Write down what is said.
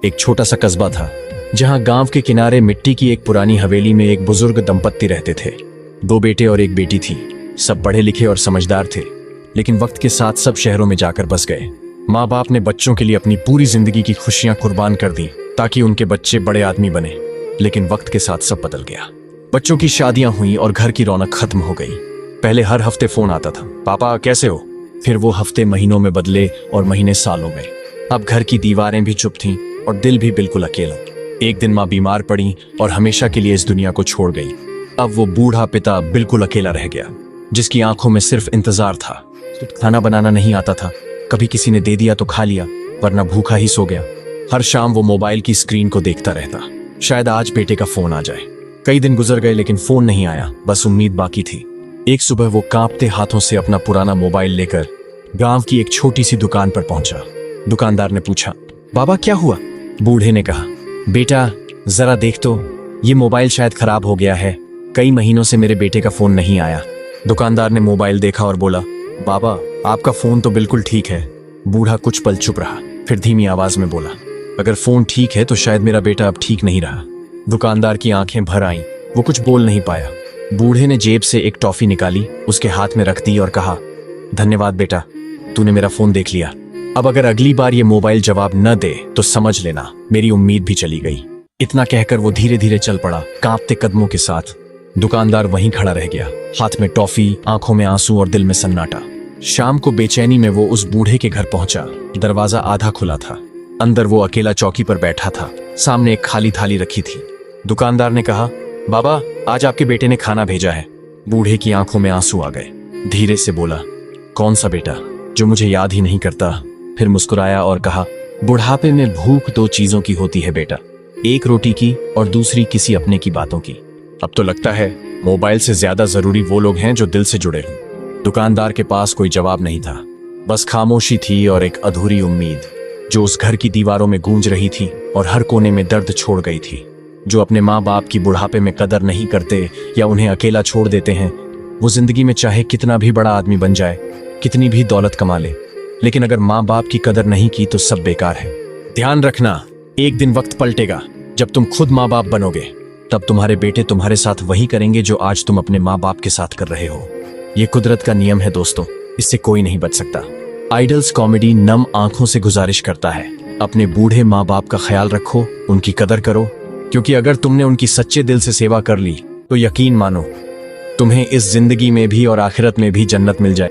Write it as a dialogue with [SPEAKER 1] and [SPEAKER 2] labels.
[SPEAKER 1] एक छोटा सा कस्बा था जहां गांव के किनारे मिट्टी की एक पुरानी हवेली में एक बुजुर्ग दंपत्ति रहते थे। 2 बेटे और 1 बेटी थी। सब पढ़े लिखे और समझदार थे, लेकिन वक्त के साथ सब शहरों में जाकर बस गए। माँ बाप ने बच्चों के लिए अपनी पूरी जिंदगी की खुशियां कुर्बान कर दी ताकि उनके बच्चे बड़े आदमी बने। लेकिन वक्त के साथ सब बदल गया। बच्चों की शादियां हुई और घर की रौनक खत्म हो गई। पहले हर हफ्ते फोन आता था, पापा कैसे हो? फिर वो हफ्ते महीनों में बदले और महीने सालों में। अब घर की दीवारें भी चुप थीं और दिल भी बिल्कुल अकेला। एक दिन माँ बीमार पड़ी और हमेशा के लिए इस दुनिया को छोड़ गई। अब वो बूढ़ा पिता बिल्कुल अकेला रह गया, जिसकी आंखों में सिर्फ इंतजार था। खाना बनाना नहीं आता था, कभी किसी ने दे दिया तो खा लिया, वरना भूखा ही सो गया। हर शाम वो मोबाइल की स्क्रीन को देखता रहता, शायद आज बेटे का फोन आ जाए। कई दिन गुजर गए लेकिन फोन नहीं आया, बस उम्मीद बाकी थी। एक सुबह वो कांपते हाथों से अपना पुराना मोबाइल लेकर गांव की एक छोटी सी दुकान पर पहुंचा। दुकानदार ने पूछा, बाबा क्या हुआ? बूढ़े ने कहा, बेटा जरा देख तो, ये मोबाइल शायद खराब हो गया है। कई महीनों से मेरे बेटे का फोन नहीं आया। दुकानदार ने मोबाइल देखा और बोला, बाबा आपका फोन तो बिल्कुल ठीक है। बूढ़ा कुछ पल चुप रहा, फिर धीमी आवाज में बोला, अगर फोन ठीक है तो शायद मेरा बेटा अब ठीक नहीं रहा। दुकानदार की आंखें भर आईं, वो कुछ बोल नहीं पाया। बूढ़े ने जेब से एक टॉफी निकाली, उसके हाथ में रख दी और कहा, धन्यवाद बेटा, तूने मेरा फोन देख लिया। अब अगर अगली बार ये मोबाइल जवाब न दे तो समझ लेना मेरी उम्मीद भी चली गई। इतना कहकर वो धीरे धीरे चल पड़ा, कांपते कदमों के साथ। दुकानदार वहीं खड़ा रह गया, हाथ में टॉफी, आंखों में आंसू और दिल में सन्नाटा। शाम को बेचैनी में वो उस बूढ़े के घर पहुंचा। दरवाजा आधा खुला था। अंदर वो अकेला चौकी पर बैठा था, सामने एक खाली थाली रखी थी। दुकानदार ने कहा, बाबा आज आपके बेटे ने खाना भेजा है। बूढ़े की आंखों में आंसू आ गए। धीरे से बोला, कौन सा बेटा जो मुझे याद ही नहीं करता? फिर मुस्कुराया और कहा, बुढ़ापे में भूख 2 चीजों की होती है बेटा, एक रोटी की और दूसरी किसी अपने की बातों की। अब तो लगता है मोबाइल से ज्यादा जरूरी वो लोग हैं जो दिल से जुड़े हों। दुकानदार के पास कोई जवाब नहीं था, बस खामोशी थी और एक अधूरी उम्मीद जो उस घर की दीवारों में गूंज रही थी और हर कोने में दर्द छोड़ गई थी। जो अपने माँ बाप की बुढ़ापे में कदर नहीं करते या उन्हें अकेला छोड़ देते हैं, वो जिंदगी में चाहे कितना भी बड़ा आदमी बन जाए, कितनी भी दौलत कमा ले, लेकिन अगर माँ बाप की कदर नहीं की तो सब बेकार है। ध्यान रखना, एक दिन वक्त पलटेगा, जब तुम खुद माँ बाप बनोगे, तब तुम्हारे बेटे तुम्हारे साथ वही करेंगे जो आज तुम अपने माँ बाप के साथ कर रहे हो। ये कुदरत का नियम है दोस्तों, इससे कोई नहीं बच सकता। आइडल्स कॉमेडी नम आंखों से गुजारिश करता है, अपने बूढ़े माँ बाप का ख्याल रखो, उनकी कदर करो, क्योंकि अगर तुमने उनकी सच्चे दिल से सेवा कर ली तो यकीन मानो तुम्हें इस जिंदगी में भी और आखिरत में भी जन्नत मिल जाए।